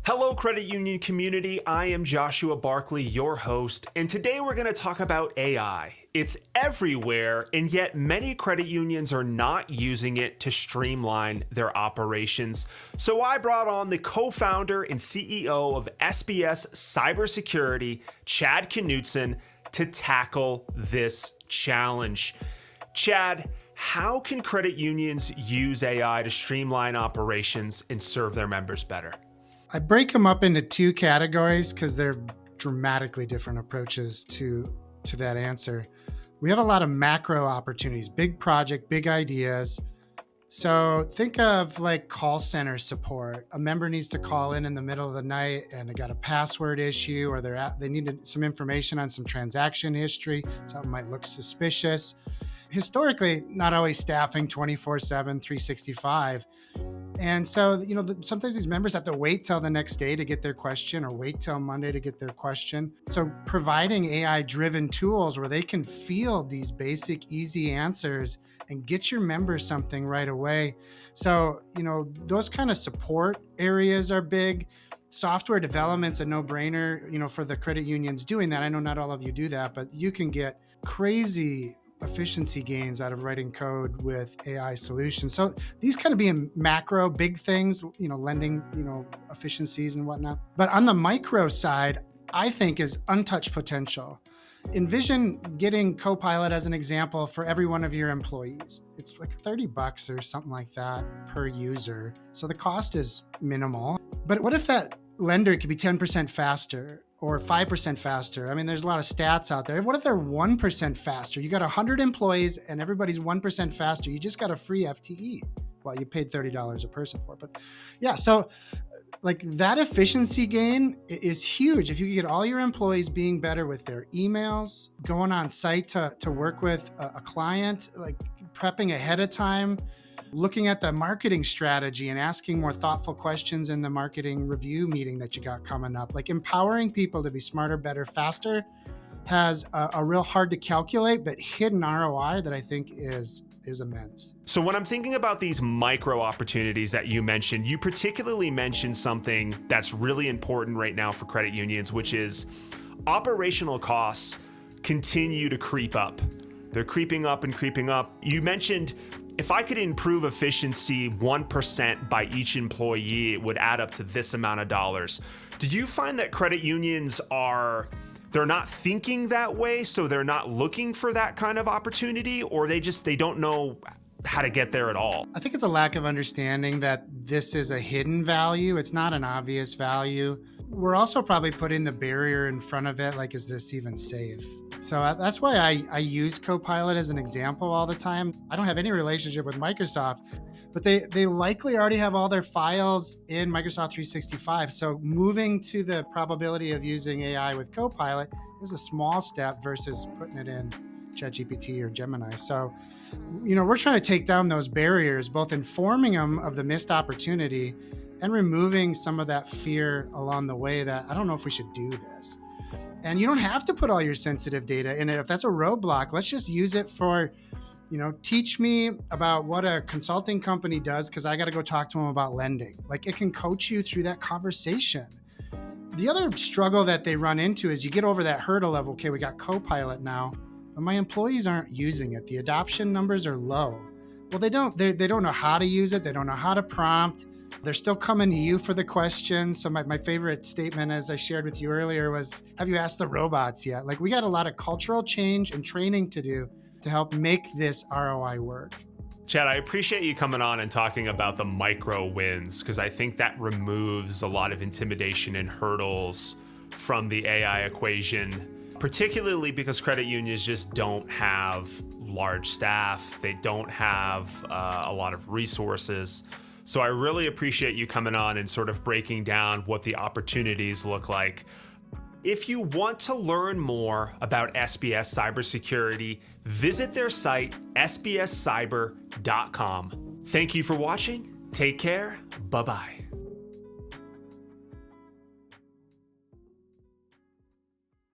Hello, credit union community. I am Joshua Barclay, your host, and today we're going to talk about AI. It's everywhere, and yet many credit unions are not using it to streamline their operations. So I brought on the co-founder and CEO of SBS CyberSecurity, Chad Knutson, to tackle this challenge. Chad, how can credit unions use AI to streamline operations and serve their members better? I break them up into two categories because they're dramatically different approaches to that answer. We have a lot of macro opportunities, big project, big ideas. So think of like call center support. A member needs to call in the middle of the night and they got a password issue, or they need some information on some transaction history. Something might look suspicious. Historically, not always staffing 24/7, 365. And so, sometimes these members have to wait till the next day to get their question, or wait till Monday to get their question. So providing AI-driven tools where they can field these basic, easy answers and get your members something right away. So, those kind of support areas are big. Software development's a no-brainer, for the credit unions doing that. I know not all of you do that, but you can get crazy efficiency gains out of writing code with AI solutions. So these kind of being macro, big things, lending, efficiencies and whatnot. But on the micro side, I think is untouched potential. Envision getting Copilot as an example for every one of your employees. It's like $30 or something like that per user. So the cost is minimal. But what if that lender could be 10% faster or 5% faster? I mean, there's a lot of stats out there. What if they're 1% faster? You got 100 employees and everybody's 1% faster. You just got a free FTE. Well, you paid $30 a person for it. But yeah, so like that efficiency gain is huge. If you could get all your employees being better with their emails, going on site to work with a client, like prepping ahead of time, looking at the marketing strategy and asking more thoughtful questions in the marketing review meeting that you got coming up. Like empowering people to be smarter, better, faster has a real hard to calculate, but hidden ROI that I think is immense. So when I'm thinking about these micro opportunities that you mentioned, you particularly mentioned something that's really important right now for credit unions, which is operational costs continue to creep up. They're creeping up and creeping up. You mentioned if I could improve efficiency 1% by each employee, it would add up to this amount of dollars. Do you find that credit unions they're not thinking that way, so they're not looking for that kind of opportunity, or they don't know how to get there at all? I think it's a lack of understanding that this is a hidden value. It's not an obvious value. We're also probably putting the barrier in front of it, like, is this even safe? So that's why I use Copilot as an example all the time. I don't have any relationship with Microsoft, but they likely already have all their files in Microsoft 365. So moving to the probability of using AI with Copilot is a small step versus putting it in ChatGPT or Gemini. So, we're trying to take down those barriers, both informing them of the missed opportunity and removing some of that fear along the way that I don't know if we should do this. And you don't have to put all your sensitive data in it. If that's a roadblock, let's just use it for, teach me about what a consulting company does because I got to go talk to them about lending. Like it can coach you through that conversation. The other struggle that they run into is you get over that hurdle of, okay, we got Copilot now, but my employees aren't using it. The adoption numbers are low. Well, they don't know how to use it. They don't know how to prompt. They're still coming to you for the questions. So my favorite statement, as I shared with you earlier, was, have you asked the robots yet? Like we got a lot of cultural change and training to do to help make this ROI work. Chad, I appreciate you coming on and talking about the micro wins, because I think that removes a lot of intimidation and hurdles from the AI equation, particularly because credit unions just don't have large staff. They don't have a lot of resources. So I really appreciate you coming on and sort of breaking down what the opportunities look like. If you want to learn more about SBS Cybersecurity, visit their site, sbscyber.com. Thank you for watching. Take care. Bye-bye.